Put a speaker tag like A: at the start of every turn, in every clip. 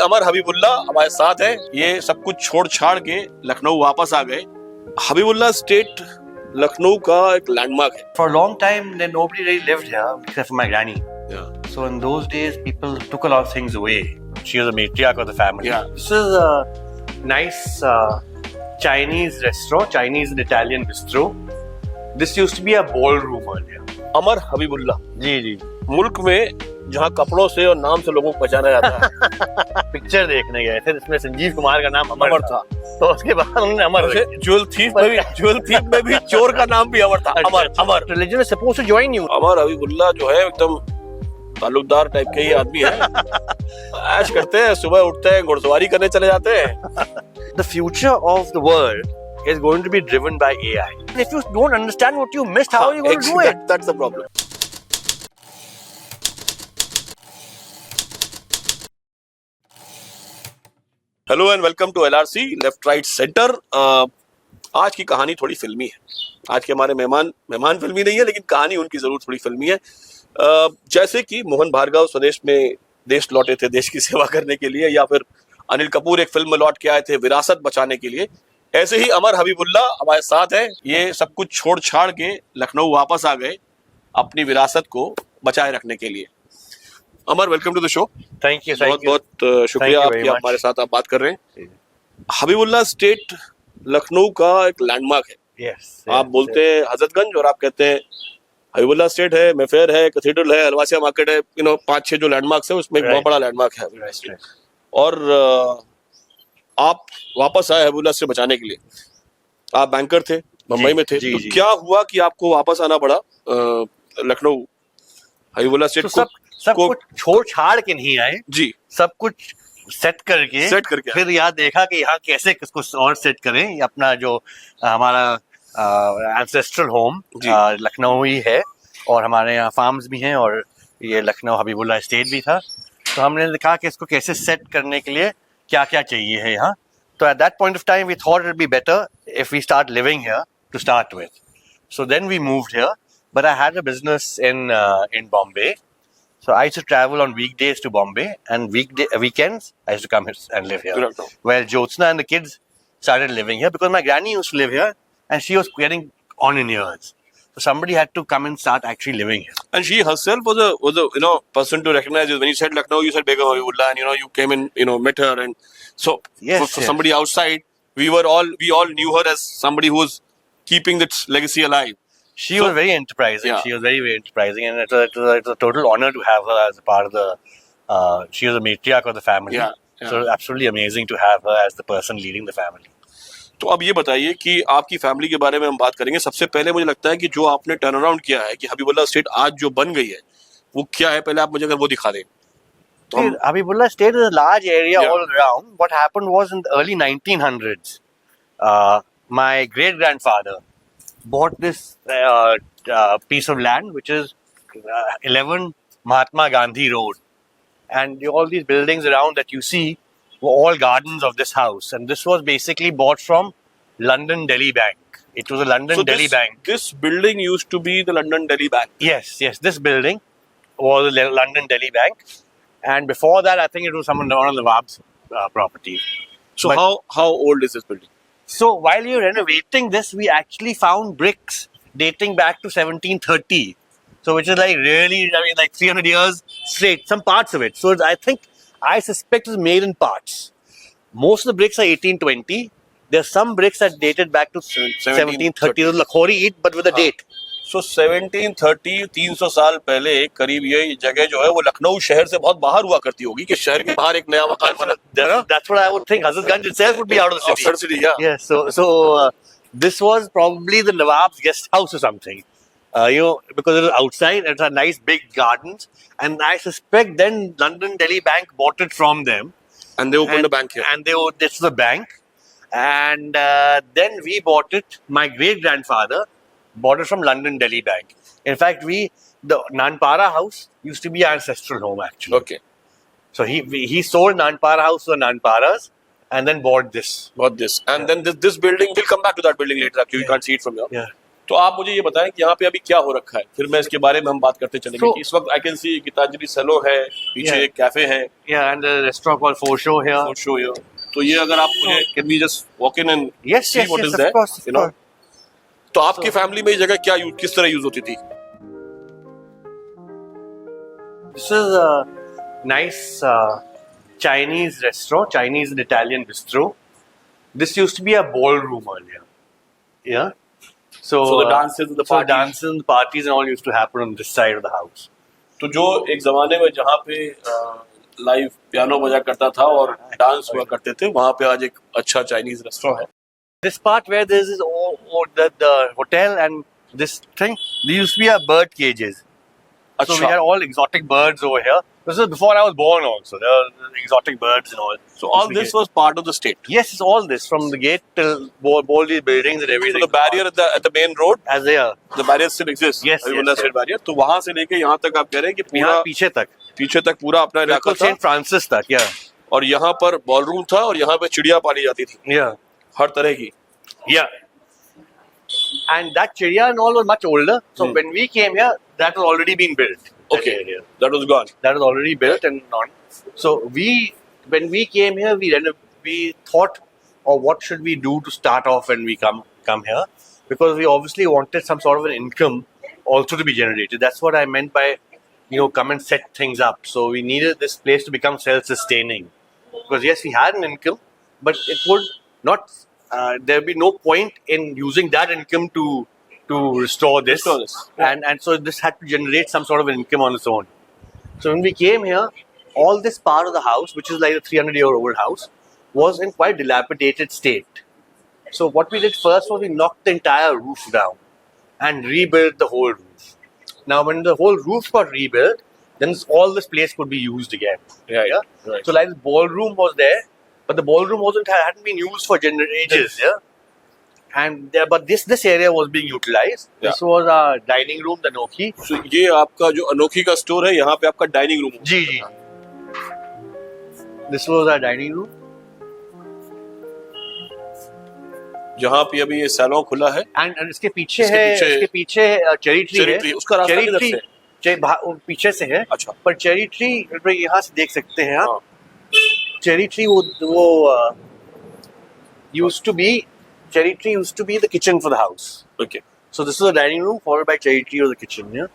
A: अमर हबीबुल्ला हमारे साथ है। ये सब कुछ छोड़ छाड़ के लखनऊ वापस आ गए। हबीबुल्ला स्टेट लखनऊ का एक लैंडमार्क है।
B: For a long time, then nobody really lived here except for my granny.
A: Yeah.
B: So in those days, people took a lot of things away. She was a matriarch of the family.
A: Yeah.
B: This is a nice Chinese restaurant, Chinese and Italian bistro. This used to be a ballroom earlier.
A: अमर हबीबुल्ला
B: जी जी
A: मुल्क में जहाँ कपड़ों से और नाम से लोगों को पहचाना जाता है।
B: पिक्चर देखने गए थे जिसमें संजीव कुमार का नाम अमर था, तो उसके बाद उन्होंने अमर रख दिया।
A: ज्वेल थीफ में भी चोर का नाम भी अमर था। Amar Amar
B: Religion is supposed to join you.
A: अमर हबीबुल्ला जो है एकदम ताल्लुकदार टाइप के ही आदमी है। ऐश करते हैं, सुबह उठते हैं, घुड़सवारी करने चले जाते हैं।
B: The future of the world is going to be driven by AI. If you don't understand what you missed, how are you going to do it?
A: That's the problem. Hello and welcome to LRC left right centre. आज की कहानी थोड़ी फिल्मी है। आज के हमारे मेहमान फिल्मी नहीं है, लेकिन कहानी उनकी जरूर थोड़ी फिल्मी है। जैसे कि मोहन भार्गव स्वदेश में देश लौटे थे देश की सेवा करने के लिए, या फिर अनिल कपूर एक फिल्म में लौट के आए थे विरासत बचाने के लिए, ऐसे ही अमर हबीबुल्ला हमारे साथ है। ये सब कुछ छोड़ छाड़ के लखनऊ वापस आ गए अपनी विरासत को बचाए रखने के लिए। Amar, welcome to the show.
B: Thank you.
A: बहुत बहुत शुक्रिया आपकी, आप हमारे साथ आप बात कर रहे हैं। हबीबुल्ला स्टेट लखनऊ का एक लैंडमार्क है।
B: Yes.
A: आप बोलते हैं हजरतगंज और आप कहते हैं हबीबुल्ला स्टेट है, मैफेयर है, कैथेड्रल है, अलवासिया मार्केट है, 5-6 जो लैंडमार्क्स है उसमें एक बहुत बड़ा लैंडमार्क है हबीबुल्ला स्टेट। और आप वापस आए हबीबुल्ला स्टेट बचाने के लिए। आप बैंकर थे, मुंबई में थे, तो क्या हुआ कि आपको वापस आना पड़ा लखनऊ हबीबुल्ला स्टेट को?
B: सब कुछ छोड़ छाड़ के नहीं आए
A: जी,
B: सब कुछ सेट करके फिर यहाँ देखा कि यहाँ कैसे किसको और सेट करें। ये अपना जो हमारा एंसेस्ट्रल होम लखनऊ ही है, और हमारे यहाँ फार्म्स भी हैं, और ये लखनऊ हबीबुल्ला स्टेट भी था। तो हमने देखा कि इसको कैसे सेट करने के लिए क्या क्या चाहिए है यहाँ। तो at that point of time we thought it be better if we start living here to start with. So then we moved here, but I had a business in Bombay. So I used to travel on weekdays to Bombay, and weekends I used to come here and live here. Well, Jyotsna and the kids started living here because my granny used to live here, and she was getting on in years. So somebody had to come and start actually living here.
A: And she herself was a person to recognize you. When you said Lucknow, you said Begum Habibullah, and you came in, met her, and so for somebody outside, we all knew her as somebody who was keeping that legacy alive.
B: She was very enterprising. Yeah. She was very, very enterprising, and it was a total honor to have her as a part of the. She was a matriarch of the family. Yeah. So absolutely amazing to have her as the person leading the family.
A: तो अब ये बताइए कि आपकी family के बारे में हम बात करेंगे। सबसे पहले मुझे लगता है कि जो आपने टर्न अराउंड किया है, कि हबीबुल्ला स्टेट आज जो बन गई है, वो क्या है? पहले आप मुझे अगर वो दिखा दें।
B: तो Habibullah state is a large area all around. What happened was in the early 1900s, my great grandfather bought this piece of land, which is 11 Mahatma Gandhi Road, and all these buildings around that you see were all gardens of this house, and this was basically bought from London Delhi Bank. It was a London Delhi Bank.
A: This building used to be the London Delhi Bank.
B: Yes, this building was the London Delhi Bank, and before that, I think it was one of the Nawab's property.
A: So how old is this building?
B: So while you're renovating this, we actually found bricks dating back to 1730. So which is like really, like 300 years straight, some parts of it. So I suspect it's made in parts. Most of the bricks are 1820. There's some bricks that dated back to 1730. Those Lakhori eat, but with a date.
A: So 1730, 300 साल पहले करीब ये जगह जो है वो लखनऊ शहर से बहुत बाहर हुआ करती होगी, कि शहर के बाहर एक नया मकान बना।
B: That's what I would think. Hazratganj itself would be out of the city.
A: Outside city, yeah.
B: Yeah. So this was probably the Nawab's guest house or something. Because it was outside, it had nice big gardens, and I suspect then London Delhi Bank bought it from them,
A: and they opened a bank here.
B: And it's the bank, and then we bought it. My great grandfather bought it from London Delhi Bank. In fact, the Nanpara house used to be our ancestral home actually.
A: Okay.
B: So he sold Nanpara house to the Nanparas, and then bought this.
A: And then this building, we'll come back to that building later. Actually, you can't see it from here.
B: Yeah.
A: तो आप मुझे ये बताएं कि यहाँ पे अभी क्या हो रखा है, फिर मैं इसके बारे में हम बात करते चलेंगे।
B: So-
A: कि इस वक्त आई कैन सी गीतांजलि सैलो है, पीछे
B: Yeah.
A: एक कैफे है,
B: Yeah, and the restaurant called Fosho here.
A: Food show here. तो ये अगर आप मुझे can we just walk in and
B: Yes,
A: see
B: yes,
A: what
B: yes,
A: is
B: of
A: that,
B: course,
A: you
B: of
A: know.
B: course.
A: तो आपकी family में ये जगह क्या किस तरह यूज होती थी?
B: This is a nice Chinese restaurant, Chinese and Italian bistro. This used to be a ballroom earlier. Yeah. So
A: the dances and the
B: so
A: parties.
B: dances and parties and all used to happen on this side of the house.
A: तो जो एक जमाने में जहाँ पे live piano बजा करता था और डांस हुआ करते थे, वहाँ पे आज एक अच्छा चाइनीज रेस्टोरेंट है।
B: This part where there is the hotel and this thing, there used to be a bird cages. So we had all exotic birds over here. This was before I was born also. There were exotic birds and all.
A: So all this was part of the state.
B: Yes, it's all this from the gate till all these buildings and
A: So
B: everything.
A: the barrier at the main road,
B: as they are.
A: the barrier still exists.
B: Yes,
A: Habibullah
B: yes,
A: State barrier. तो वहाँ से लेके यहाँ तक आप कह रहे हैं कि पूरा
B: यहाँ पीछे तक,
A: पीछे तक पूरा अपना इलाका
B: बिल्कुल
A: था,
B: सेंट फ्रांसिस तक, yeah,
A: और यहाँ पर बॉलरूम था और यहाँ पे चिड़िया पाली जाती थी
B: yeah,
A: हर तरह की।
B: yeah. And that chidiya and all was much older. So when we came here, that was already being built. that
A: Okay,
B: area.
A: that was gone.
B: That was already built and on. So when we came here, we thought, oh, what should we do to start off when we come here? Because we obviously wanted some sort of an income also to be generated. That's what I meant by, come and set things up. So we needed this place to become self-sustaining. Because yes, we had an income, but it would not. There would be no point in using that income to restore this.
A: Restore this. Yeah.
B: And so this had to generate some sort of an income on its own. So when we came here, all this part of the house, which is like a 300-year-old house, was in quite dilapidated state. So what we did first was we knocked the entire roof down and rebuilt the whole roof. Now when the whole roof got rebuilt, then all this place could be used again.
A: Right.
B: So like the ballroom was there, but the ballroom hadn't been used for ages. Yeah. And but this area was being utilized.
A: Yeah.
B: This was our dining room, the Anokhi.
A: So ये आपका जो अनोखी का store है, यहाँ पे आपका dining room.
B: जी जी। This was our dining room.
A: जहाँ पे अभी ये सैलून खुला है।
B: And इसके पीछे चेरी ट्री है।
A: उसका रास्ता किधर से है?
B: पीछे से है।
A: अच्छा।
B: पर चेरी ट्री यहाँ से देख सकते हैं आप। Cherry tree used to be the kitchen for the house.
A: Okay.
B: So this is the dining room followed by cherry tree or the kitchen, yeah.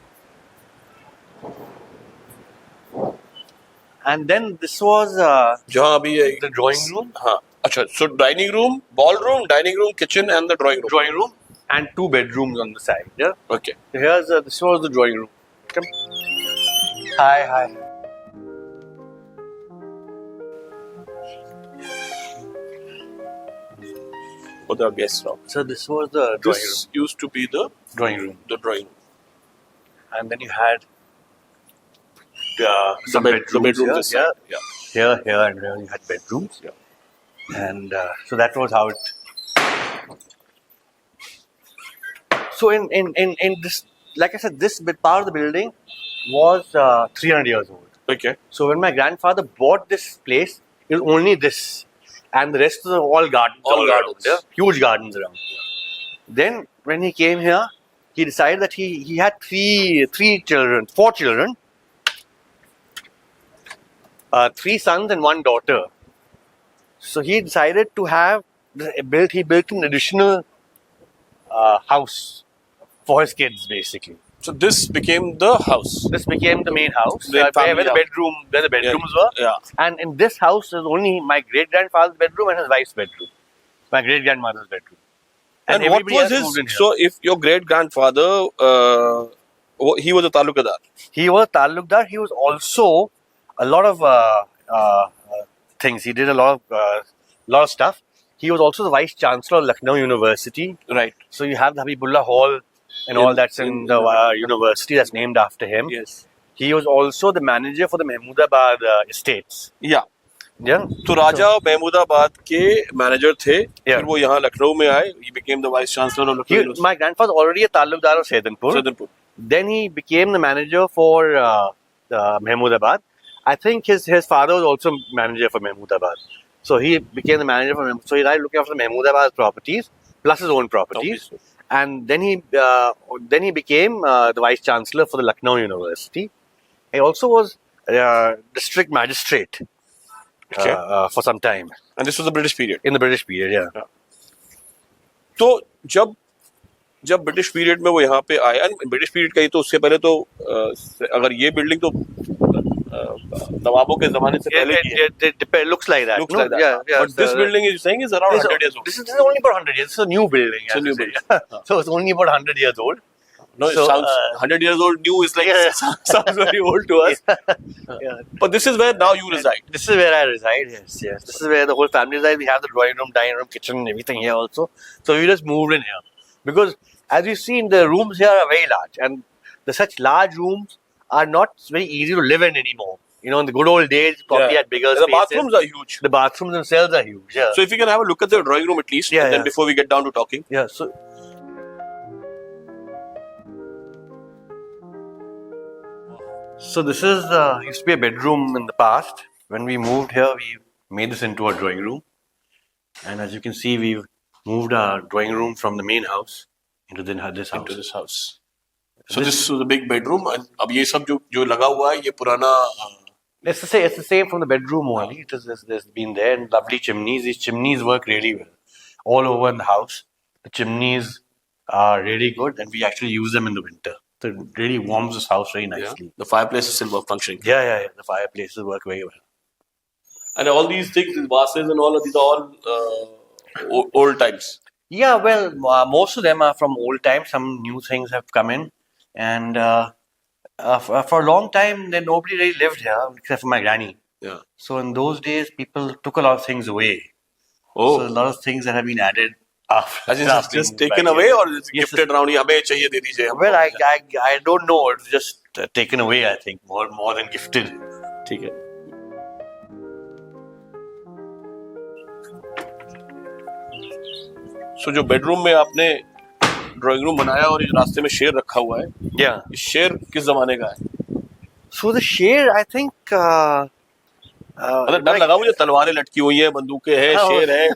B: And then this was
A: जहाँ अभी ये
B: the drawing room.
A: हाँ, अच्छा. So dining room, ballroom, dining room, kitchen and the drawing room.
B: Drawing room and 2 bedrooms on the side, yeah.
A: Okay.
B: So here's this was the drawing room. Come. Hi.
A: For the guest room.
B: So this was the drawing
A: This
B: room.
A: used to be the
B: Drawing room.
A: drawing room.
B: And then you had some
A: the
B: bedrooms
A: bedrooms
B: here,
A: this side. Yeah.
B: here, and here you had bedrooms.
A: Yeah.
B: And so that was how it. So in this, like I said, this part of the building was 300 years old.
A: Okay.
B: So when my grandfather bought this place, it was only this, and the rest was all gardens.
A: All gardens.
B: Yeah, huge gardens around. Then when he came here, he decided that he had four children, 3 sons and 1 daughter. So he decided to he built an additional house for his kids, basically.
A: So this became the house.
B: This became the main house,
A: The family
B: where the
A: house.
B: bedrooms were.
A: Yeah.
B: And in this house is only my great grandfather's bedroom and his wife's bedroom, my great grandmother's bedroom.
A: And what
B: everybody
A: was
B: else moved in
A: his?
B: here.
A: So if your great grandfather, he was a talukadar.
B: He was talukdar. He was also a lot of things. He did a lot of stuff. He was also the vice chancellor of Lucknow University.
A: Right.
B: So you have the Habibullah Hall and all that's in the university that's named after him.
A: Yes.
B: He was also the manager for the Mahmudabad estates.
A: Yeah.
B: Yeah.
A: तो राजा महमूदाबाद के manager थे,
B: Yeah.
A: फिर वो यहाँ लखनऊ में आए. He became the vice chancellor of Lucknow University.
B: My grandfather already a talukdar of Sadanpur.
A: Sadanpur.
B: Then he became the manager for Mahmudabad. I think his father was also manager for Mahmudabad. So he became the manager for Mahmudabad. So he started looking after Mahmudabad's properties plus his own properties. and then he became the vice chancellor for the Lucknow University. He also was district magistrate for some time
A: And this was the British period.
B: in the British period. Yeah.
A: तो जब British period में वो यहाँ पे आए, and British period का ही तो उससे पहले तो अगर ये बिल्डिंग तो नवाबों के जमाने से पहले की है.
B: It looks like that.
A: Looks
B: no?
A: like that.
B: Yeah.
A: But this building is saying is around 100 years old.
B: This is only about 100 years. It's a new building.
A: It's a new building.
B: So it's only about 100 years old.
A: No, it
B: So,
A: sounds 100 years old. New is like sounds very old to us.
B: Yeah.
A: But this is where now you reside.
B: This is where I reside. Yes. This is where the whole family resides. We have the drawing room, dining room, kitchen, and everything here also. So we just moved in here because, as you see, the rooms here are very large, and such large rooms are not very easy to live in anymore. You know, in the good old days, probably had bigger
A: The
B: spaces.
A: bathrooms are huge.
B: The bathrooms themselves are huge. Yeah.
A: So if you can have a look at the drawing room at least,
B: Yeah,
A: and then
B: yeah.
A: before we get down to talking.
B: Yeah. So this is used to be a bedroom in the past. When we moved here, we made this into a drawing room, and as you can see, we've moved our drawing room from the main house into this house.
A: Into this house. So this was a big bedroom, and अब ये सब जो लगा हुआ है ये पुराना.
B: It's the same from the bedroom only. There's been there, and lovely chimneys. These chimneys work really well all over in the house. The chimneys are really good, and we actually use them in the winter. So it really warms this house very nicely.
A: The fireplace is still functioning.
B: Yeah. The fireplaces work very well.
A: And all these things, these vases and all of these are all old times.
B: Yeah, well, most of them are from old times. Some new things have come in, and for a long time, then nobody really lived here except for my granny.
A: Yeah.
B: So in those days, people took a lot of things away.
A: Oh.
B: So a lot of things that have been added after.
A: As in it's just taken away, or it's gifted around? ये हमें चाहिए दे दीजिए.
B: Well, I don't know. It's just taken away. I think more than gifted.
A: ठीक है. So जो bedroom में आपने drawing room बनाया और इस रास्ते में शेर रखा हुआ है,
B: Yeah.
A: ये शेर किस जमाने का है?
B: So the share, I think.
A: मतलब डर लगा मुझे, तलवारें लटकी हुई हैं, बंदूकें हैं,
B: Oh.
A: शेर है.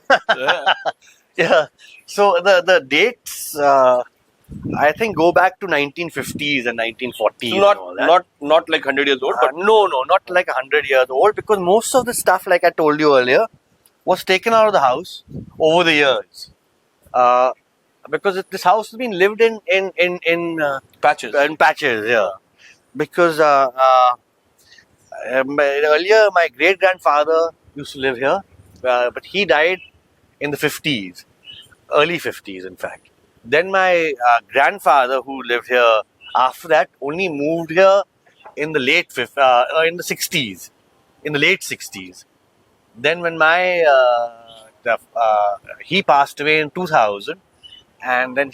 B: Yeah. So the dates, I think, go back to 1950s and 1940s.
A: So
B: and all that.
A: not like 100 years old, but
B: No, not like 100 years old, because most of the stuff, like I told you earlier, was taken out of the house over the years. Because this house has been lived in
A: patches.
B: patches, yeah. Because earlier my great grandfather used to live here, but he died in the 50s, early 50s, in fact. Then my grandfather, who lived here after that, only moved here in the in the 60s, in the late 60s. Then when he passed away in 2000, and then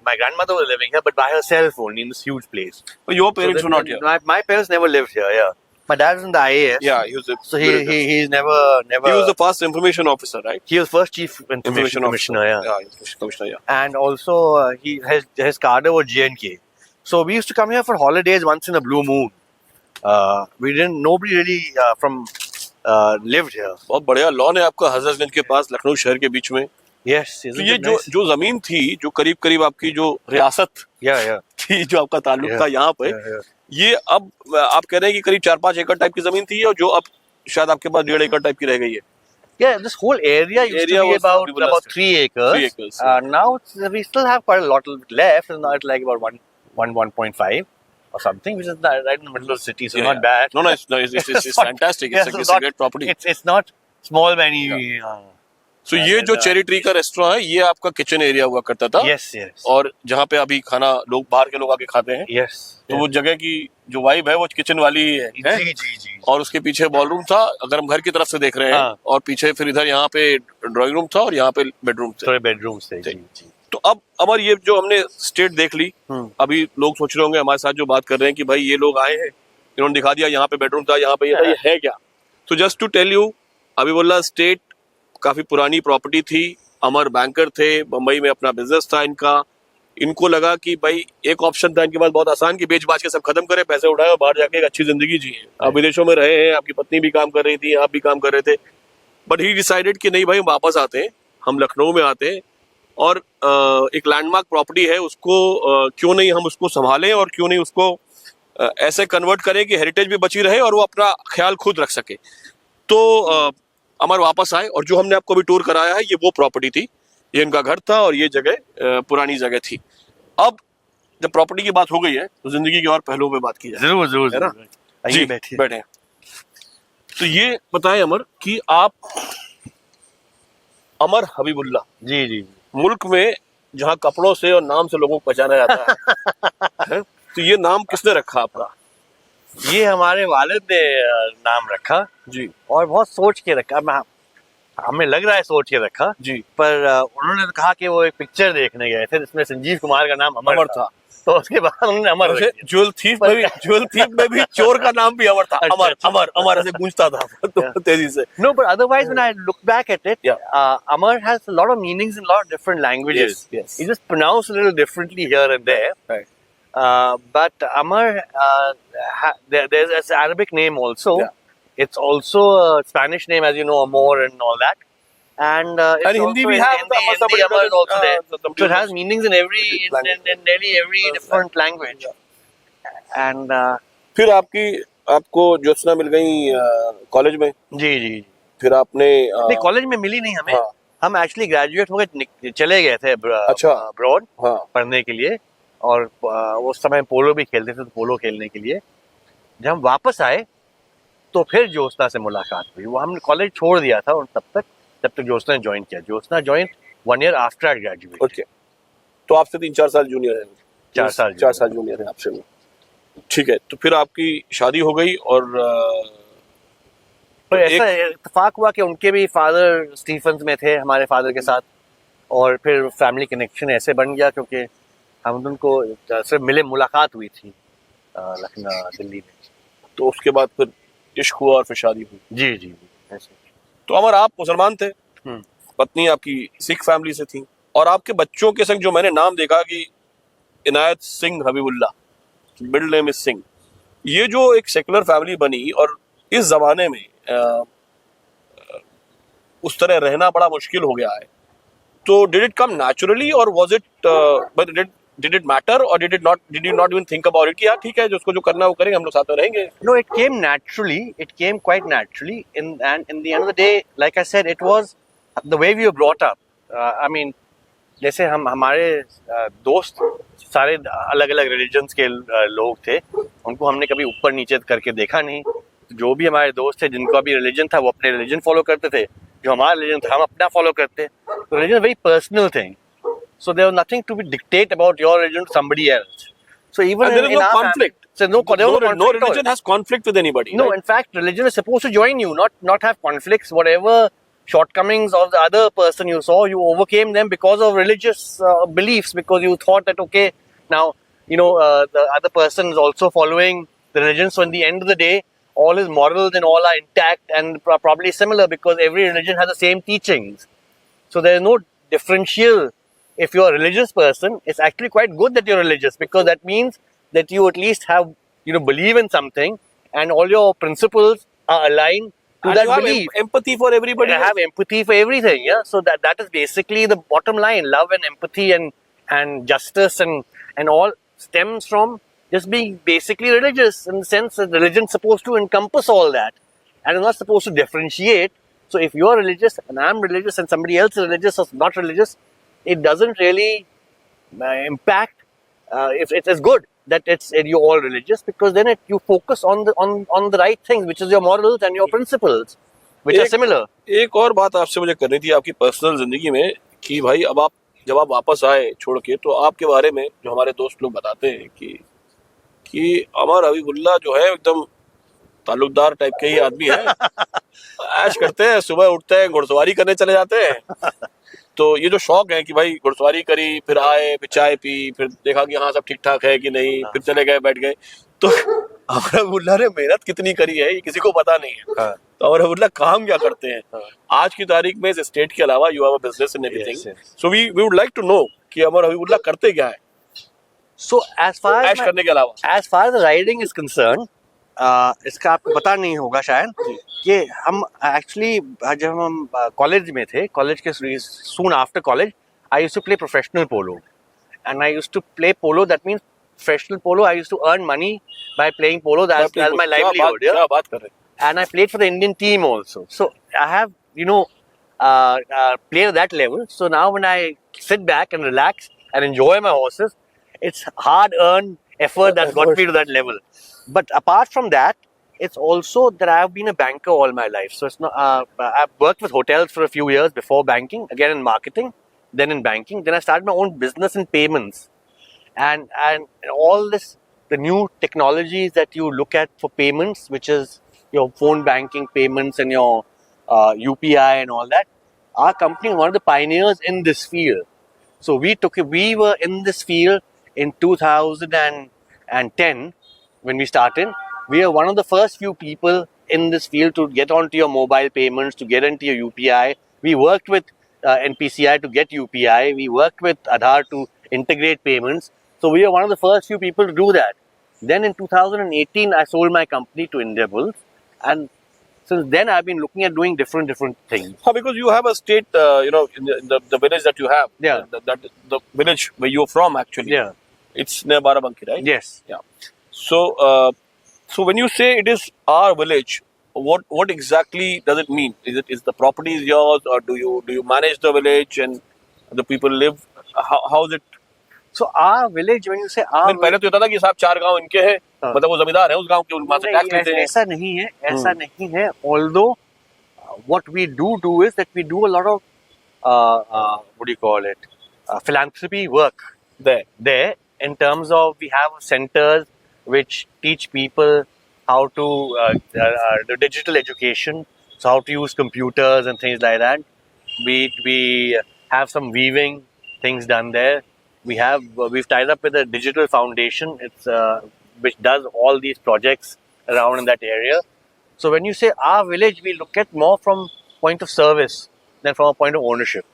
B: my grandmother was living here, but by herself only in this huge place.
A: But your parents were not here.
B: My parents never lived here. Yeah, my dad was in the IAS.
A: Yeah, he was.
B: So he's never.
A: He was the first information officer, right?
B: He was first chief information commissioner. Yeah.
A: Information commissioner. Yeah.
B: And also his cadre was J&K. So we used to come here for holidays once in a blue moon. Nobody really from lived here.
A: बहुत बढ़िया lawn है आपका हजरतगंज के पास, लखनऊ शहर के बीच में.
B: Yes.
A: तो ये जो जमीन थी, जो करीब करीब आपकी जो रियासत
B: Yeah.
A: थी, जो आपका ताल्लुक था यहाँ पे,
B: Yeah.
A: ये अब आप कह रहे हैं कि करीब 4-5 एकड़ टाइप की जमीन थी, और जो अब शायद आपके पास 1.5 एकड़ टाइप की रह गई है.
B: Yeah, this whole area used to be
A: was
B: about
A: Habibullah
B: 3 acres.
A: 3 acres.
B: Now we still have quite a lot left, and now it's like about 1.5 or something, which is right in the middle of the city, so not bad.
A: No, it's fantastic.
B: Yeah,
A: It's a great property.
B: It's not small by any.
A: So ये जो cherry tree का restaurant है, ये आपका kitchen area हुआ करता था.
B: Yes.
A: और जहाँ पे अभी खाना लोग बाहर के लोग आके खाते हैं,
B: Yes.
A: तो वो जगह की जो वाइब है वो किचन वाली ही है.
B: जी.
A: और उसके पीछे बॉलरूम था, अगर हम घर की तरफ से देख रहे हैं.
B: हाँ.
A: और पीछे फिर इधर यहाँ पे ड्राइंग रूम था, और यहाँ पे बेडरूम थे.
B: थोड़े bedrooms थे. जी.
A: तो अब अमर, ये जो हमने स्टेट देख ली, अभी लोग सोच रहे होंगे हमारे साथ जो बात कर रहे हैं कि भाई ये लोग आए हैं, इन्होंने दिखा दिया यहाँ पे बेडरूम था, यहाँ पे ये है क्या. तो just to tell you, Habibullah state काफी पुरानी प्रॉपर्टी थी. अमर बैंकर थे, बम्बई में अपना बिजनेस था इनका. इनको लगा कि भाई एक ऑप्शन था इनके पास बहुत आसान, कि बेच बाच के सब खत्म करें, पैसे उठाए और बाहर जाके एक अच्छी जिंदगी जिए. आप विदेशों में रहे हैं, आपकी पत्नी भी काम कर रही थी, आप भी काम कर रहे थे, बट ही डिसाइडेड कि नहीं भाई, हम वापस आते हैं, हम लखनऊ में आते हैं और एक लैंडमार्क प्रॉपर्टी है, उसको क्यों नहीं हम उसको संभालें और क्यों नहीं उसको ऐसे कन्वर्ट करें कि हेरिटेज भी बची रहे और वो अपना ख्याल खुद रख सके। तो अमर वापस आए और जो हमने आपको अभी टूर कराया है ये वो प्रॉपर्टी थी, ये इनका घर था और ये जगह पुरानी जगह थी। अब जब प्रॉपर्टी की बात हो गई है तो जिंदगी के और पहलुओं पे बात की जाए।
B: जरूर जरूर
A: है ना?
B: जरूर।
A: जी
B: आइए बैठिए।
A: बैठे। तो ये बताएं अमर कि आप अमर हबीबुल्ला,
B: जी जी।
A: मुल्क में जहाँ कपड़ों से और नाम से लोगों को पहचाना जाता है, तो ये नाम किसने रखा आपका?
B: ये हमारे वालिद ने नाम रखा
A: जी
B: और बहुत सोच के रखा। हमें लग रहा है सोच के रखा
A: जी।
B: पर उन्होंने तो कहा कि वो एक पिक्चर देखने गए थे जिसमें संजीव कुमार का नाम अमर था, तो उसके बाद उन्होंने अमर रख दिया।
A: ज्वेल थीफ में भी चोर का नाम भी अमर था।
B: अच्छा,
A: अमर
B: अच्छा।
A: अमर अमर ऐसे गूंजता था तो तेजी से।
B: No, but otherwise, when I look back at it,
A: Yeah.
B: Amar has a lot of meanings in a lot of different languages.
A: Yes.
B: It's just pronounced a little differently here and there.
A: Right.
B: But Amar, there's an Arabic name also.
A: Yeah.
B: It's also a Spanish name, as you know, Amor and all that. And it's
A: And
B: also
A: Hindi we
B: in
A: have
B: Hindi,
A: the
B: Hindi Amar is also there.
A: the
B: So it has meanings in nearly every different language. And
A: फिर आपको ज्योत्सना मिल गई college में।
B: जी जी जी।
A: फिर आपने
B: नहीं, college में मिली नहीं हमें।
A: हाँ।
B: हम एक्चुअली ग्रेजुएट होकर चले गए थे
A: अच्छा।
B: अब्रॉड
A: हाँ
B: पढ़ने के लिए, और उस समय पोलो भी खेलते थे, तो पोलो खेलने के लिए जब हम वापस आए तो फिर ज्योत्सना से मुलाकात हुई। वो हमने कॉलेज छोड़ दिया था और तब तक ज्योत्सना ने ज्वाइन किया। Jyotsna join 1 year after I graduate.
A: Okay, तो आपसे 3-4 साल जूनियर है।
B: 4 साल
A: 4 साल जूनियर है आपसे। ठीक है, तो फिर आपकी शादी हो गई और
B: पर ऐसा इत्तेफाक हुआ कि उनके भी फादर स्टीफन्स में थे हमारे फादर के साथ, और फिर फैमिली कनेक्शन ऐसे बन गया क्योंकि हम उनको सिर्फ मुलाकात हुई थी लखनऊ दिल्ली में।
A: तो उसके बाद फिर इश्क हुआ और फिर शादी हुई।
B: जी जी ऐसे।
A: तो अमर आप मुसलमान थे,
B: हम्म।
A: पत्नी आपकी सिख फैमिली से थी, और आपके बच्चों के संग जो मैंने नाम देखा कि Inayat Singh Habibullah, middle name is Singh, ये जो एक सेकुलर फैमिली बनी और इस जमाने में उस तरह रहना बड़ा मुश्किल हो गया है, तो डिड इट कम नेचुरली और was it did it matter or did you not even think about it कि यार ठीक है, जिसको जो करना है वो करेंगे, हम लोग साथ में रहेंगे?
B: No, it came naturally. It came quite naturally. And in the end of the day, like I said, it was the way we were brought up. I mean, जैसे हमारे दोस्त सारे अलग अलग रिलीजन्स के लोग थे, उनको हमने कभी ऊपर नीचे करके देखा नहीं। जो भी हमारे दोस्त थे जिनका भी रिलीजन था वो अपने रिलीजन फॉलो करते थे, जो हमारा रिलीजन था हम अपना फॉलो करते। तो religion very personal thing, so there was nothing to be dictate about your religion to somebody else. So even
A: And there is
B: in
A: no
B: our
A: conflict.
B: So no conflict at all.
A: Religion has conflict with anybody.
B: No,
A: right?
B: in fact, religion is supposed to join you, not have conflicts. Whatever shortcomings of the other person you saw, you overcame them because of religious beliefs, because you thought that, okay, now, the other person is also following the religion. So in the end of the day, all his morals and all are intact and probably similar because every religion has the same teachings. So there is no differential. If you're a religious person, it's actually quite good that you're religious, because that means that you at least have, believe in something and all your principles are aligned to
A: And
B: that
A: you have
B: belief.
A: empathy for everybody.
B: You have empathy for everything, yeah. So that is basically the bottom line. Love and empathy and justice and all stems from just being basically religious, in the sense that religion is supposed to encompass all that and is not supposed to differentiate. So if you're religious and I'm religious and somebody else is religious or not religious, it doesn't really impact. If it is good that you're all religious, because then you focus on the right things, which is your morals and your principles, which are similar.
A: एक और बात आपसे मुझे करनी थी आपकी personal जिंदगी में कि भाई अब जब आप वापस आए छोड़ के, तो आपके बारे में जो हमारे दोस्त लोग बताते हैं कि अमर हबीबुल्ला जो है एकदम ताल्लुकदार टाइप के ही आदमी है। ऐश करते हैं, सुबह उठते हैं, घुड़सवारी करने चले जाते हैं। तो ये जो शौक है कि भाई घुड़सवारी करी, फिर आए, फिर चाय पी, फिर देखा कि हाँ सब ठीक ठाक है कि नहीं, फिर चले गए, बैठ गए। तो अमर हबीबुल्ला ने मेहनत कितनी करी है ये किसी को पता नहीं है। तो अमर हबीबुल्ला काम क्या करते हैं आज की तारीख में इस स्टेट के अलावा? You have a business and everything, so we would like to know कि अमर हबीबुल्ला करते क्या है
B: So as far
A: ऐश करने के अलावा?
B: as far as riding is concerned, इसका आपको पता नहीं होगा शायद कि हम एक्चुअली जब हम कॉलेज में थे, कॉलेज के soon after college I used to play professional polo. And I used to play polo. That means professional polo. I used to earn money by playing polo. That's my livelihood. Yeah?
A: क्या बात कर रहे हैं?
B: And I played for the Indian team also. So I have, played at that level. So now when I sit back and relax and enjoy my horses, it's hard-earned effort that got me to that level. But apart from that, it's also that I have been a banker all my life. So it's not. I've worked with hotels for a few years before banking. Again in marketing, then in banking. Then I started my own business in payments, and all this, the new technologies that you look at for payments, which is your phone banking payments and your UPI and all that. Our company is one of the pioneers in this field. So we were in this field in 2010 when we started. We are one of the first few people in this field to get onto your mobile payments, to get into your UPI. We worked with NPCI to get UPI. We worked with Aadhaar to integrate payments. So we are one of the first few people to do that. Then in 2018, I sold my company to Indiabulls, and since then I've been looking at doing different things.
A: Because you have a state, in the village that you have.
B: Yeah.
A: The village where you're from actually.
B: Yeah.
A: It's near Barabanki, right?
B: Yes.
A: Yeah. So when you say it is our village, what exactly does it mean? Is the property is yours, or do you manage the village and the people live? How is it?
B: So our village, when you say our
A: पहले तो ये था कि साहब 4 गांव इनके हैं, मतलब वो जमींदार है उस गांव के, वहां से टैक्स लेते हैं.
B: ऐसा नहीं है. Although what we do is that we do a lot of what do you call it, philanthropy work there in terms of we have centers which teach people how to the digital education, so how to use computers and things like that. We have some weaving things done there. We've tied up with a digital foundation. It's which does all these projects around in that area. So when you say our village, we look at more from point of service than from a point of ownership.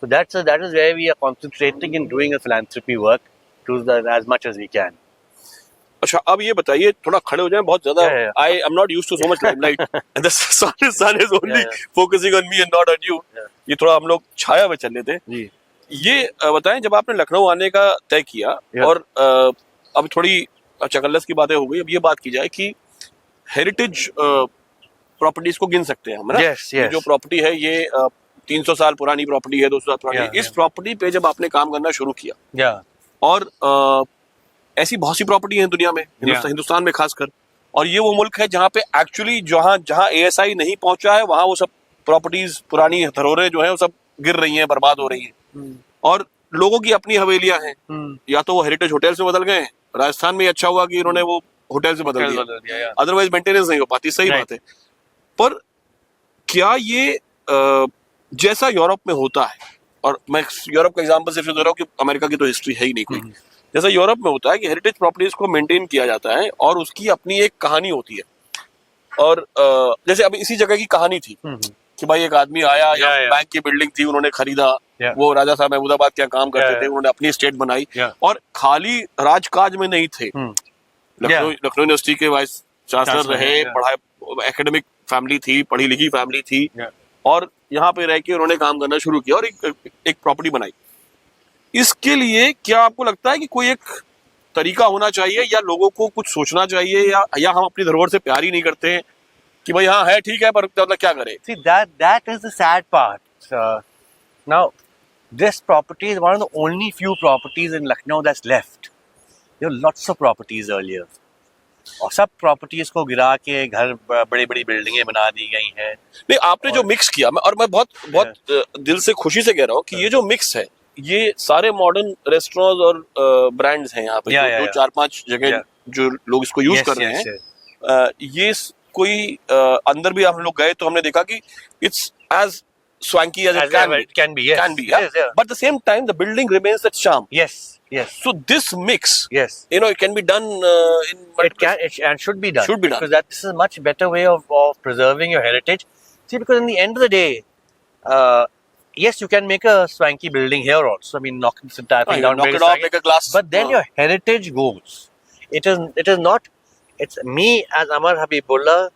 B: So that is where we are concentrating in doing a philanthropy work to as much as we can.
A: अच्छा, अब ये बताइए, थोड़ा खड़े हो जाएं, बहुत ज्यादा. I am not used to so much limelight, and the sun is only focusing on me and not on you. ये थोड़ा हम लोग छाया में चल लेते हैं.
B: जी.
A: ये बताएं, जब आपने लखनऊ आने का तय किया और अब थोड़ी चकल्लस की बातें हो गई, अब ये बात की जाए कि हेरिटेज प्रॉपर्टीज को गिन सकते हैं हम ना?
B: yes.
A: जो प्रॉपर्टी है ये 300 साल पुरानी प्रॉपर्टी है, 200 साल पुरानी. इस प्रॉपर्टी पे जब आपने काम करना शुरू किया और ऐसी बहुत सी प्रॉपर्टी है दुनिया में, हिंदुस्तान में खासकर, और ये वो मुल्क है जहाँ पे एक्चुअली जहाँ ASI नहीं पहुंचा है, वहां वो सब प्रॉपर्टीज, पुरानी धरोहरें जो है वो सब गिर रही हैं, बर्बाद हो रही हैं. और लोगों की अपनी हवेलियां हैं, या तो वो हेरिटेज होटल से बदल गए. राजस्थान में अच्छा हुआ कि उन्होंने वो होटल से बदल दिया, अदरवाइज मेंटेनेंस नहीं हो पाती. सही बात है. पर क्या ये जैसा यूरोप में होता है, और मैं यूरोप का एग्जांपल सिर्फ दे रहा हूँ कि अमेरिका की तो हिस्ट्री है ही नहीं कोई, जैसा यूरोप में होता है कि हेरिटेज प्रॉपर्टीज को मेंटेन किया जाता है और उसकी अपनी एक कहानी होती है. और जैसे अभी इसी जगह की कहानी थी कि भाई एक आदमी आया, बैंक की बिल्डिंग थी, उन्होंने खरीदा, वो राजा साहब महमूदाबाद क्या काम करते थे, उन्होंने अपनी स्टेट बनाई, और खाली राजकाज में नहीं थे. लखनऊ यूनिवर्सिटी के वाइस चांसलर रहे, पढ़ाई, एकेडमिक फैमिली थी, पढ़ी लिखी फैमिली थी, और यहाँ पे रह के उन्होंने काम करना शुरू किया और एक प्रॉपर्टी बनाई. इसके लिए क्या आपको लगता है कि कोई एक तरीका होना चाहिए, या लोगों को कुछ सोचना चाहिए, या हम अपनी धरोहर से प्यार ही नहीं करते हैं कि भाई हाँ है ठीक है, पर मतलब क्या करें?
B: See, that is the sad part. Now, this property is one of the only few properties in Lucknow that's left. There were lots of properties earlier. और सब प्रॉपर्टीज को गिरा के घर बड़ी बड़ी बिल्डिंगें बना दी गई हैं.
A: नहीं, आपने जो मिक्स किया, मैं बहुत दिल से खुशी से कह रहा हूँ कि ये जो मिक्स है, ये सारे मॉडर्न रेस्टोरेंट्स और ब्रांड्स हैं यहाँ पे, जो 4-5 जगह जो लोग इसको यूज कर रहे हैं. ये कोई अंदर भी हम लोग गए तो हमने देखा कि it's as swanky as it
B: can be. Yes.
A: Can be, yeah.
B: Yes.
A: But at the same time, the building remains its charm.
B: Yes.
A: So this mix, it can be done in.
B: It can and should be done.
A: Should be done.
B: Because this is a much better way of preserving your heritage. See, because in the end of the day, yes, you can make a swanky building here also. I mean, knock this entire thing down,
A: knock it off, make a glass.
B: But then your heritage goes. It is not. It's me as Amar Habibullah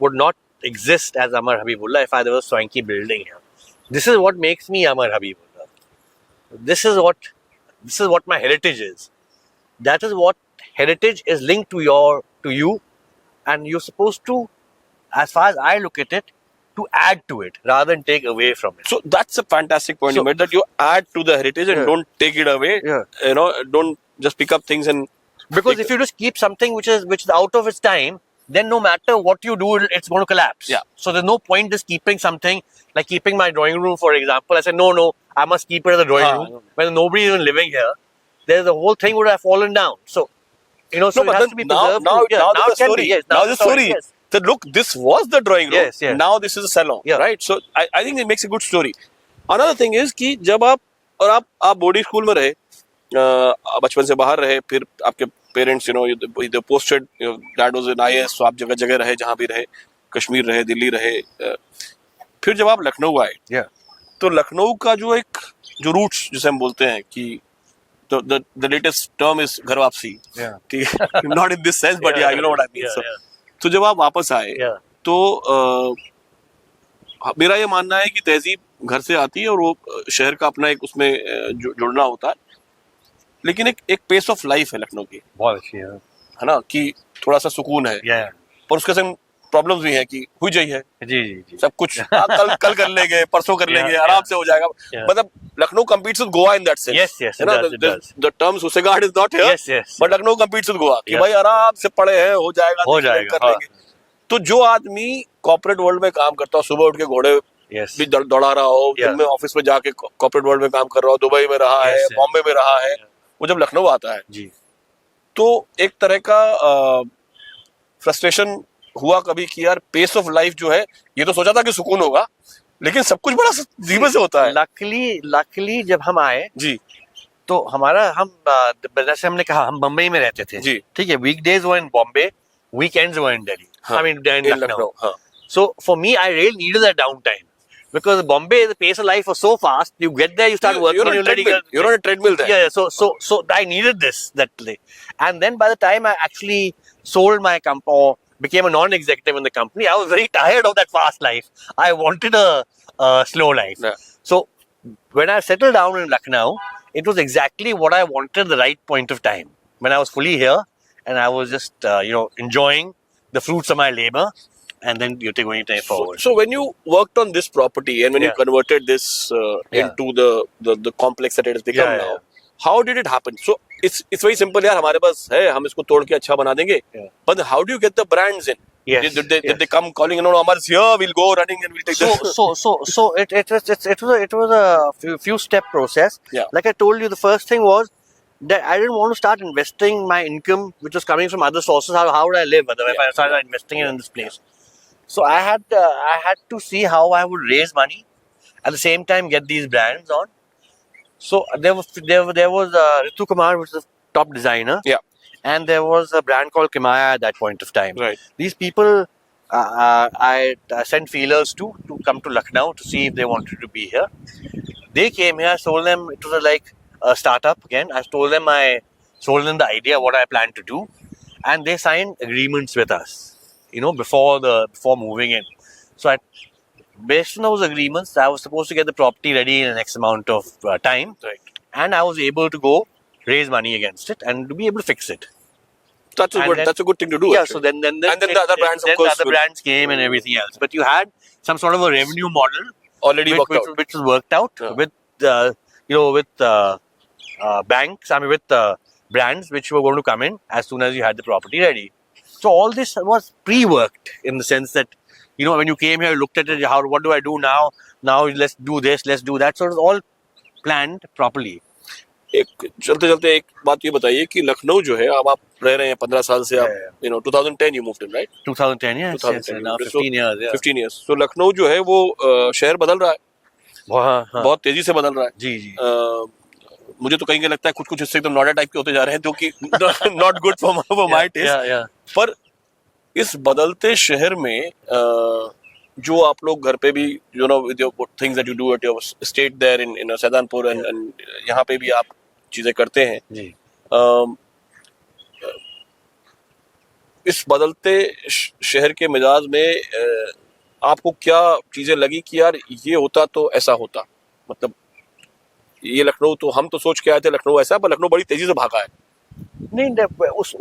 B: would not exist as Amar Habibullah if there was a swanky building here. This is what makes me Amar Habibullah. this is what my heritage is. That is what heritage is linked to you, and you're supposed to, as far as I look at it, to add to it rather than take away from it.
A: So that's a fantastic point you
B: So-
A: made, that you add to the heritage and
B: Yeah.
A: don't take it away.
B: Yeah.
A: You know, don't just pick up things and
B: Because
A: take
B: if you just keep something which is out of its time, then no matter what you do, it's going to collapse.
A: Yeah.
B: So there's no point just keeping something, like keeping my drawing room, for example. I said, no, I must keep it as a drawing room. When nobody is even living here, there's the whole thing would have fallen down. So, so
A: no,
B: it
A: but
B: has
A: then
B: to be
A: now
B: preserved.
A: now
B: Yeah,
A: now
B: now
A: there's
B: it
A: a
B: can
A: story.
B: be, yes,
A: Now there's a story.
B: yes.
A: That look, this was the drawing room.
B: Yes, yes.
A: Now this is a salon.
B: Yeah.
A: Right. So I think it makes a good story. Another thing is कि जब आप boarding school में रहे, बचपन से बाहर रहे, फिर आपके parents they posted, dad was an IAS, तो आप जगह जगह रहे, जहाँ भी रहे, कश्मीर रहे, दिल्ली रहे, फिर जब आप लखनऊ आए,
B: Yeah.
A: तो लखनऊ का जो रूट्स जिसे हम बोलते हैं कि the latest term is घर वापसी,
B: Yeah.
A: not in this sense, but yeah, you know what I mean.
B: Yeah,
A: So,
B: yeah.
A: तो जब आप वापस आए,
B: Yeah.
A: तो मेरा ये मानना है कि तहजीब घर से आती है और वो शहर का अपना एक उसमें जुड़ना होता है, लेकिन एक पेस ऑफ लाइफ है लखनऊ की,
B: बहुत अच्छी है।
A: है ना, कि थोड़ा सा सुकून है,
B: Yeah.
A: पर उसके संग प्रॉब्लम्स भी हैं कि हुई जाई है
B: जी।
A: सब कुछ, कल कर लेंगे, परसों कर लेंगे,
B: Yeah,
A: आराम
B: yeah.
A: से हो जाएगा।
B: Yeah.
A: मतलब Lucknow competes with Goa in that sense.
B: Yes, yes,
A: है
B: it
A: ना,
B: does, it does.
A: the term Susegard is not here,
B: Yes, yes.
A: but Lucknow competes with Goa कि
B: Yeah.
A: भाई आराम से पड़े हैं, हो जाएगा,
B: हो
A: देख लेंगे,
B: जाएगा,
A: कर
B: हाँ।
A: लेंगे। तो जो आदमी कॉर्पोरेट वर्ल्ड में काम करता हो, सुबह उठ के घोड़े
B: Yes.
A: भी दौड़ा रहा हो,
B: Yeah.
A: दिन में ऑफिस में जाके कॉर्पोरेट वर्ल्ड में काम कर रहा हो, दुबई में रहा है,
B: Yes, yes.
A: बॉम्बे में रहा है, वो जब लखनऊ आता है
B: जी।
A: तो एक तरह का फ्रस्ट्रेशन हुआ कभी कि यार पेस ऑफ लाइफ जो है, ये तो सोचा था कि सुकून होगा, लेकिन सब कुछ बड़ा धीमे से होता है।
B: लकीली जब हम आए
A: जी
B: तो जैसे हमने कहा, हम बम्बई में रहते थे।
A: जी।
B: ठीक है, वीकडेज वर इन बॉम्बे, वीकेंड्स वर इन दिल्ली,
A: हाँ,
B: I mean in
A: in
B: Lucknow.
A: Lucknow, हाँ।
B: So for me, I really needed that downtime because Bombay, the pace of life was so fast. You get there, you start working,
A: You're on a treadmill. You're on a treadmill there.
B: Yeah. So I needed that play, and then by the time I actually sold my company or became a non-executive in the company, I was very tired of that fast life. I wanted a slow life.
A: Yeah.
B: So when I settled down in Lucknow, it was exactly what I wanted at the right point of time. When I was fully here and I was just enjoying the fruits of my labor, and then you're going to take forward.
A: So when you worked on this property and when you
B: Yeah.
A: converted this
B: Yeah.
A: into the complex that it has become
B: Yeah,
A: now,
B: yeah.
A: how did it happen? So it's very simple यार, हमारे पास है, हम इसको तोड़ के अच्छा बना देंगे,
B: Yeah.
A: but how do you get the brands in?
B: Yes,
A: Did they
B: yes.
A: come calling, no, Amar's here, we'll go running and we'll take this?
B: So it was a few step process.
A: Yeah.
B: Like I told you, the first thing was that I didn't want to start investing my income, which was coming from other sources. How would I live otherwise if I started investing it in this place? So I had to see how I would raise money, at the same time get these brands on. So there was Ritu Kumar, which is the top designer.
A: Yeah.
B: And there was a brand called Kimaya at that point of time.
A: Right.
B: These people, I sent feelers to come to Lucknow to see if they wanted to be here. They came here. I told them it was like a startup again. I sold them the idea what I planned to do, and they signed agreements with us. Before moving in. So based on those agreements, I was supposed to get the property ready in the next amount of time,
A: Right.
B: and I was able to go raise money against it and to be able to fix it.
A: That's a good thing to do.
B: Yeah,
A: actually.
B: so then
A: and then the other brands, of course,
B: the other brands came and everything else. But you had some sort of a revenue model
A: already worked out.
B: which was worked out
A: Yeah.
B: with banks. I mean, with brands which were going to come in as soon as you had the property ready. So all this was pre-worked in the sense that when you came here, you looked at it. What do I do now? Now let's do this. Let's do that. So it was all planned properly.
A: चलते चलते एक बात ये बताइए कि लखनऊ जो है, अब आप रह रहे हैं 15 साल से, आप 2010 you moved in, right?
B: 2010, yes.
A: 2010,
B: Now
A: so
B: 15 years. Yeah.
A: 15 years. So Lucknow जो है वो शहर बदल रहा है,
B: हाँ.
A: बहुत तेजी से बदल रहा है।
B: जी.
A: मुझे तो कहीं लगता है कुछ हिस्से एकदम नोएडा टाइप के होते जा रहे हैं, जो कि not good for my taste.
B: Yeah.
A: पर इस बदलते शहर में जो आप लोग घर पे भी with your things that you do at your estate there in सैदानपुर and यहाँ पे भी आप चीजें करते हैं,
B: जी.
A: इस बदलते शहर के मिजाज में आपको क्या चीजें लगी कि यार ये होता तो ऐसा होता, मतलब ये लखनऊ तो हम तो सोच के आए थे लखनऊ ऐसा, पर लखनऊ बड़ी तेजी से भागा है
B: नहीं, उस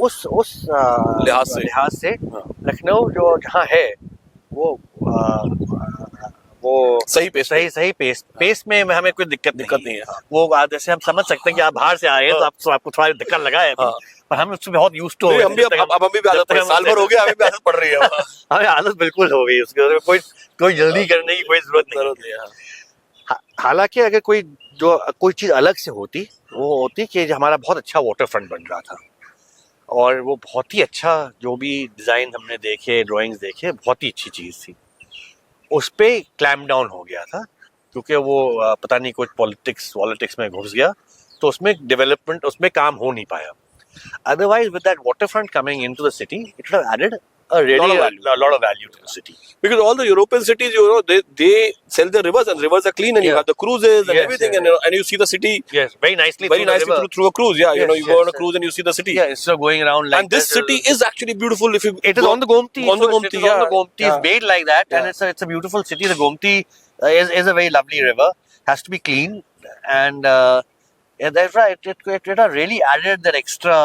B: लिहाज से
A: हाँ।
B: लखनऊ जो जहाँ है वो वो
A: सही पेस पे।
B: सही पेस में हमें कोई दिक्कत
A: नहीं है, हाँ।
B: वो जैसे हम समझ सकते हैं कि आप बाहर से आ रहे हैं तो आपको थोड़ा धक्का लगा है
A: हाँ।
B: पर हम उससे बहुत यूज्ड टू हो
A: नहीं,
B: गए
A: हम भी अब हम भी आदत है, साल भर हो गया हमें भी आदत पड़ रही है
B: हमें आदत बिल्कुल हो गई उसके कोई जल्दी करने की कोई जरूरत नहीं है। हालांकि अगर कोई चीज अलग से होती वो होती कि हमारा बहुत अच्छा वाटर फ्रंट बन रहा था और वो बहुत ही अच्छा जो भी डिजाइन हमने देखे ड्राइंग्स देखे बहुत ही अच्छी चीज थी। उस पे क्लैम्प डाउन हो गया था क्योंकि वो पता नहीं कुछ पॉलिटिक्स में घुस गया तो उसमें डेवलपमेंट उसमें काम हो नहीं पाया। Otherwise, with that waterfront coming into the city, it would have added a lot of value to the city.
A: Because all the European cities, you know, they sell their rivers and rivers are clean and you
B: Yeah.
A: have the cruises and
B: Yes,
A: everything
B: yeah,
A: and you see the city
B: Yes, very nicely
A: very nicely
B: the river.
A: through a cruise. Yeah, you know, you
B: Yes,
A: go on a
B: yes,
A: cruise and you see the city.
B: Yeah, instead of going around like
A: And this
B: that,
A: city is actually beautiful if you
B: it is
A: go
B: on the Gomti.
A: on the Gomti,
B: It is on the
A: yeah.
B: Gomti. It's
A: Yeah.
B: made like that,
A: Yeah.
B: and it's a beautiful city. The Gomti is a very lovely river. Has to be clean, and yeah, that's right. It really added that extra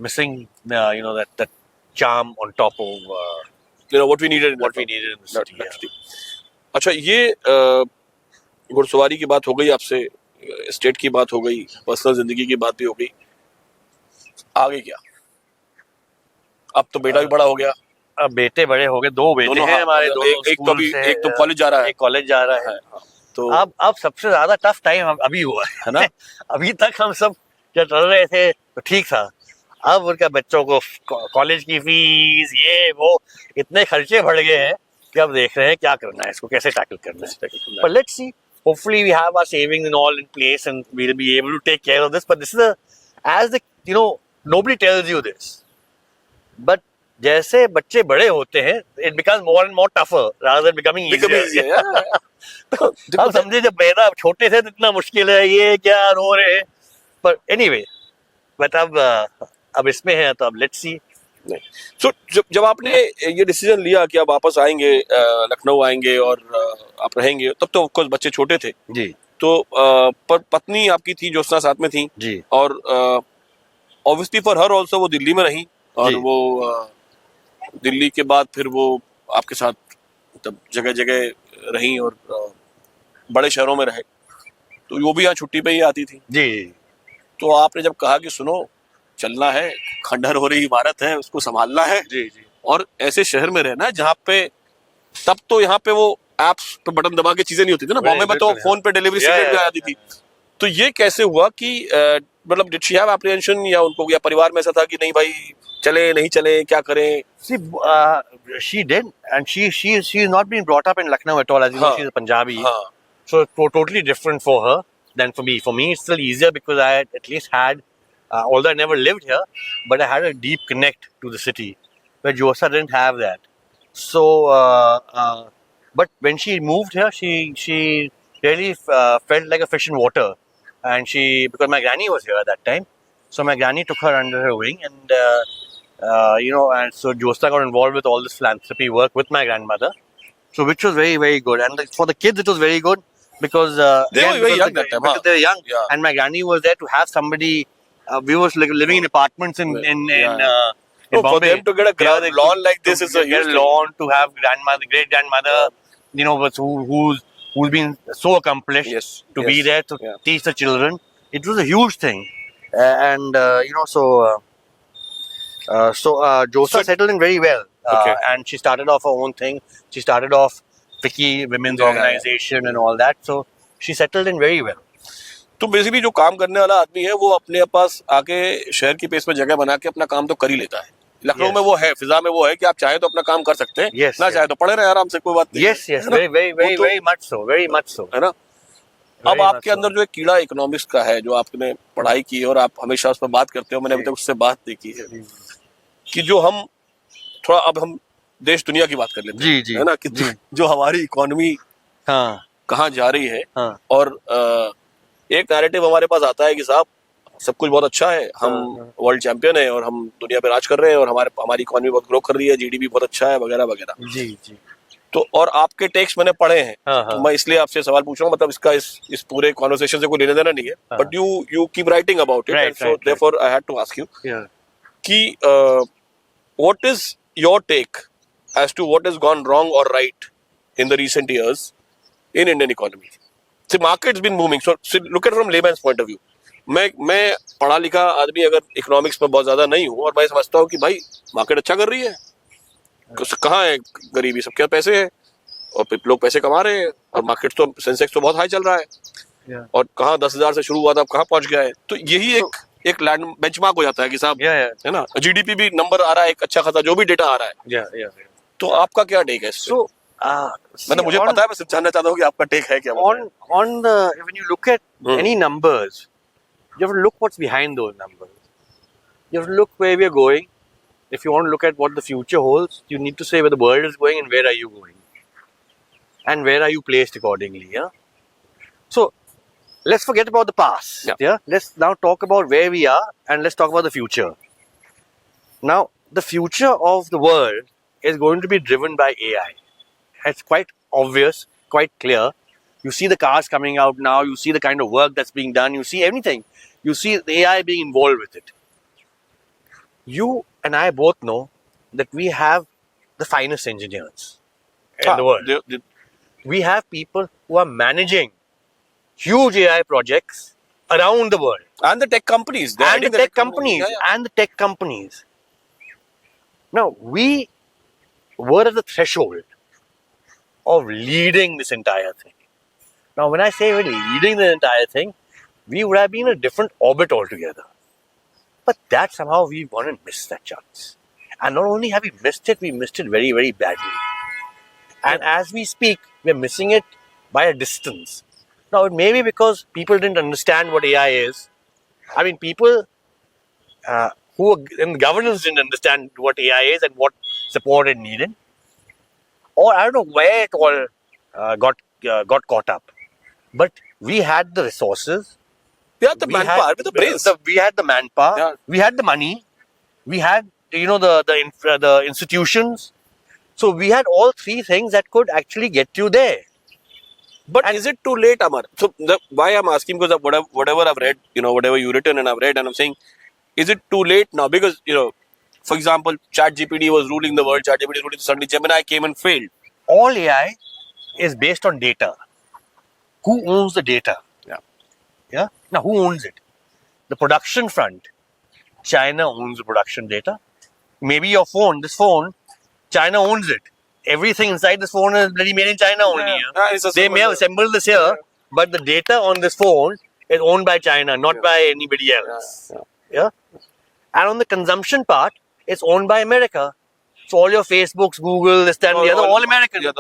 B: missing, that charm on top of
A: you know what we needed in
B: what
A: that
B: we needed in the city.
A: that city. अच्छा, ये घुड़सवारी की बात हो गई आपसे, state की बात हो गई, पर्सनल जिंदगी की बात भी हो गई, आगे क्या? अब तो बेटा भी बड़ा हो गया,
B: अब बेटे बड़े हो गए, दो बेटे
A: दोनों,
B: हैं
A: हाँ,
B: हमारे
A: एक
B: दोनों
A: एक तो अभी
B: स्कूल से,
A: एक तो कॉलेज जा रहा है,
B: एक कॉलेज जा रहा है।
A: तो
B: अब सबसे ज्यादा टफ टाइम अभी हुआ है ना। अभी तक हम सब जब चल रहे थे तो ठीक था, अब उनका बच्चों को कॉलेज की फीस ये वो इतने खर्चे बढ़ गए हैं कि अब देख रहे हैं क्या करना है, इसको कैसे टैकल करना है। But let's see, hopefully we have our savings and all in place and we'll be able to take care of this. But this is nobody tells you this, but जैसे बच्चे बड़े होते हैं it becomes more and more tougher rather than becoming easier. तो अब समझे जब बेटा छोटे थे तो इतना मुश्किल है, ये क्या रो रहे हैं, पर anyway, but अब इसमें है तो अब लेट्स सी।
A: सो जब आपने ये डिसीजन लिया कि आप वापस आएंगे, लखनऊ आएंगे और आप रहेंगे, तब तो ऑफकोर्स बच्चे छोटे थे
B: जी,
A: तो पर पत्नी आपकी थी, ज्योत्सना साथ में थी
B: जी,
A: और ऑब्वियसली फॉर हर ऑल्सो वो दिल्ली में रही और वो दिल्ली के बाद फिर वो आपके साथ मतलब जगह जगह रही और बड़े शहरों में रहे, तो वो भी यहाँ छुट्टी पे ही आती थी
B: जी।
A: तो आपने जब कहा कि सुनो चलना है, खंडहर हो रही इमारत है, उसको संभालना है
B: जी जी,
A: और ऐसे शहर में रहना है जहाँ पे तब तो यहाँ पे वो एप्स पे बटन दबा के चीजें नहीं होती थी ना, बॉम्बे में तो फोन पे डिलीवरी भी आ जाती थी। तो ये कैसे हुआ कि मतलब डिड शी हैव एप्रीहेंशन या उनको या परिवार में ऐसा था कि नहीं भाई चले नहीं चले क्या करें?
B: See, she did, and she is not been brought up in Lucknow at all. As you know, she's a Punjabi, so totally different for her than for me. For me, it's still easier because I at least had, although I never lived here, but I had a deep connect to the city, where Josa didn't have that. So, but when she moved here, she really felt like a fish in water, and because my granny was here at that time, so my granny took her under her wing, and and so Jyotsna got involved with all this philanthropy work with my grandmother, so which was very, very good. And for the kids, it was very good because
A: they were very young that time.
B: Because they were young,
A: yeah.
B: and my granny was there to have somebody. We was living in apartments in
A: for
B: Bombay.
A: them to get a lawn like this is a huge thing.
B: Lawn to have great grandmother, who's been so accomplished
A: Yes,
B: to
A: yes,
B: be there to
A: yeah.
B: teach the children. It was a huge thing, So Jyotsna settled in very well,
A: Okay.
B: and she started off her own thing. She started off Vicky Women's Organization and all that. So she settled in very well.
A: तो basically जो काम करने वाला आदमी है वो अपने पास आके शहर की पेस में जगह बना के अपना काम तो कर ही लेता है। लखनऊ
B: Yes.
A: में वो है, फिजा में वो है कि आप चाहे तो अपना काम कर सकते हैं,
B: Yes,
A: ना
B: yes.
A: चाहे तो पड़े रहे आराम से, कोई बात नहीं।
B: Yes,
A: है ना?
B: very much so, very much so.
A: है ना? अब
B: Very
A: आपके
B: much
A: अंदर जो एक कीड़ा इकोनॉमिक्स का है, जो आपने पढ़ाई की है और आप हमेशा उस पर बात करते हो, मैंने अभी तक उससे बात नहीं की है कि जो हम थोड़ा अब हम देश दुनिया की बात कर लेते हैं,
B: जी,
A: है ना, कि जो हमारी इकोनॉमी
B: हाँ,
A: कहाँ जा रही है
B: हाँ,
A: और एक नैरेटिव हमारे पास आता है कि साहब सब कुछ बहुत अच्छा है, हम वर्ल्ड चैंपियन है और हम दुनिया पे राज कर रहे हैं और हमारी इकोनॉमी बहुत ग्रो कर रही है, जीडीपी बहुत अच्छा है वगैरह वगैरह।
B: जी जी।
A: तो और आपके टेक्स्ट मैंने पढ़े हैं,
B: हाँ,
A: तो
B: हाँ.
A: मैं इसलिए आपसे सवाल पूछ रहा हूँ, मतलब इसका इस पूरे कॉन्वर्सेशन से कोई लेना देना नहीं है,
B: हाँ.
A: But you keep writing about it,
B: Right,
A: and so
B: right.
A: Therefore I had to ask you
B: Yeah.
A: कि what is your take as to what is gone wrong और right in the recent years in Indian economy? See markets been booming, so look at from layman's point of view. मैं पढ़ा लिखा आदमी अगर economics में बहुत ज्यादा नहीं हूँ, और मैं समझता हूँ कि भाई मार्केट अच्छा कर रही है, कहाँ है गरीबी, सबके पास पैसे है और लोग पैसे कमा रहे हैं, और मार्केट तो सेंसेक्स तो बहुत हाई चल रहा है,
B: Yeah.
A: और कहाँ 10,000 से शुरू हुआ था, अब कहाँ पहुंच गया है. तो यही एक लैंड बेंचमार्क हो जाता है कि साहब,
B: Yeah, yeah.
A: है ना, जीडीपी भी नंबर आ रहा है एक अच्छा खासा, जो भी डेटा आ रहा है.
B: Yeah, yeah.
A: तो आपका क्या टेक है इस पे?
B: So,
A: मतलब मुझे पता है, मैं सिर्फ जानना चाहता हूँ कि आपका टेक है क्या.
B: on the when you look at any numbers, you have to look what's behind those numbers. You have to look where we are going. If you want to look at what the future holds, you need to say where the world is going and where are you going, and where are you placed accordingly. Yeah. So let's forget about the past.
A: Yeah.
B: Let's now talk about where we are and let's talk about the future. Now, the future of the world is going to be driven by AI. It's quite obvious, quite clear. You see the cars coming out now, you see the kind of work that's being done, you see everything. You see the AI being involved with it. You and I both know that we have the finest engineers in the world. We have people who are managing huge AI projects around the world.
A: And the tech companies.
B: And the tech companies. And the tech companies. Now, we were at the threshold of leading this entire thing. Now, when I say we're leading the entire thing, we would have been in a different orbit altogether. But that somehow we've gone and missed that chance. And not only have we missed it very, very badly. And as we speak, we're missing it by a distance. Now, it may be because people didn't understand what AI is. I mean, people who were in governance didn't understand what AI is and what support it needed. Or I don't know where it all got caught up. But we had the resources.
A: We had the manpower, with the brains.
B: We had the manpower.
A: Yeah.
B: We had the money. We had, the institutions. So we had all three things that could actually get you there.
A: But is it too late, Amar? So why I'm asking, because of whatever I've read, whatever you've written and I've read, and I'm saying, is it too late now? Because, for example, ChatGPT was ruling the world, ChatGPT was ruling, suddenly Gemini came and failed.
B: All AI is based on data. Who owns the data? Yeah. Now, who owns it? The production front. China owns the production data. Maybe your phone, this phone, China owns it. Everything inside this phone is bloody made in China only. Yeah? They may have assembled this here, but the data on this phone is owned by China, not by anybody else. Yeah. And on the consumption part, it's owned by America. So all your Facebooks, Google, this, that, and the other, all American.
A: Yeah,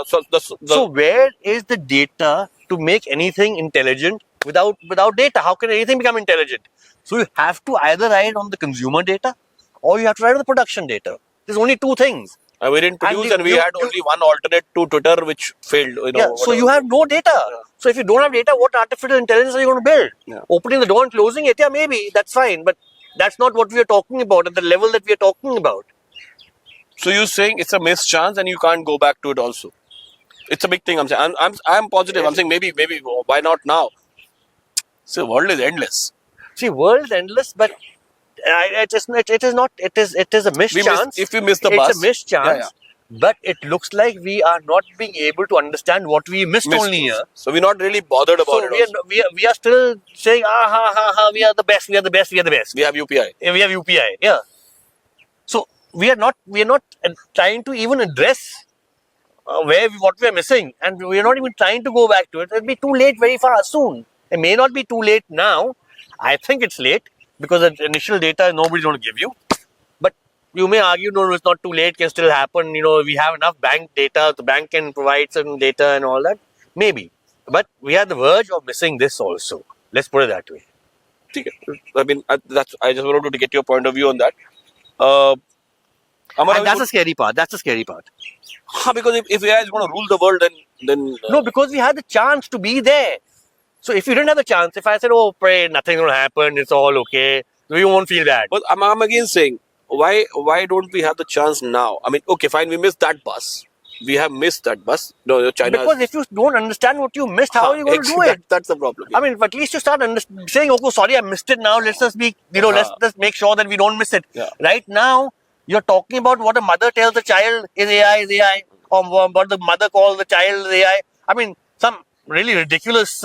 B: so where is the data to make anything intelligent without data? How can anything become intelligent? So you have to either ride on the consumer data or you have to ride on the production data. There's only two things.
A: And we didn't produce, and we had only one alternate to Twitter, which failed.
B: So you have no data. Yeah. So if you don't have data, what artificial intelligence are you going to build? Yeah. Opening the door and closing it, yeah, maybe that's fine, but that's not what we are talking about at the level that we are talking about.
A: So you're saying it's a missed chance, and you can't go back to it. Also, it's a big thing. I'm saying. I'm positive. I'm saying maybe why not now? So world is endless.
B: See, world is endless, but it is not. It is a missed chance.
A: If we miss the bus,
B: it's a missed chance. But it looks like we are not being able to understand what we missed only here.
A: So we're not really bothered about it.
B: We are still saying, we are the best. We are the best. We are the best.
A: We have UPI.
B: We have UPI. Yeah. So we are not trying to even address what we are missing, and we are not even trying to go back to it. It'll be too late very fast soon. It may not be too late now. I think it's late because the initial data nobody's going to give you. But you may argue, no, it's not too late, can still happen. We have enough bank data, the bank can provide certain data and all that. Maybe. But we are at the verge of missing this also. Let's put it that way.
A: I mean, I just wanted to get your point of view on that.
B: And that's the scary part. That's the scary part.
A: Because if AI is going to rule the world, then
B: no, because we had the chance to be there. So if you didn't have the chance, if I said, oh, pray, nothing's going to happen, it's all okay, we won't feel bad.
A: But I'm again saying, why don't we have the chance now? I mean, okay, fine, we missed that bus. we have missed that bus. No, China.
B: Because if you don't understand what you missed, how are you going to do it?
A: That's the problem.
B: I mean, at least you start saying, "Okay, sorry, I missed it. Now let's just be, let's just make sure that we don't miss it."
A: Yeah.
B: Right now, you're talking about what a mother tells the child is AI, or what the mother calls the child is AI. I mean, some really ridiculous.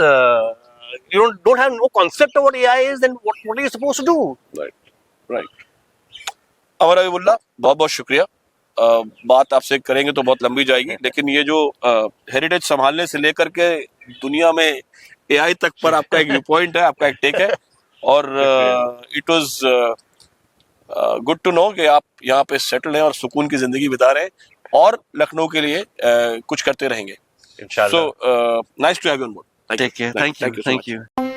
B: You don't have no concept of what AI is. Then what are you supposed to do?
A: Right. अमर अबीबुल्ला, बहुत बहुत शुक्रिया। बात आपसे करेंगे तो बहुत लंबी जाएगी, लेकिन ये जो हेरिटेज संभालने से लेकर के दुनिया में एआई तक पर आपका एक व्यू पॉइंट है, आपका एक टेक है, और it was good to know कि आप यहाँ पे सेटल हैं और सुकून की जिंदगी बिता रहे हैं और लखनऊ के लिए कुछ करते रहेंगे।
B: Inshallah.
A: So nice to have you on board.
B: Take care. Thank you.
A: so much.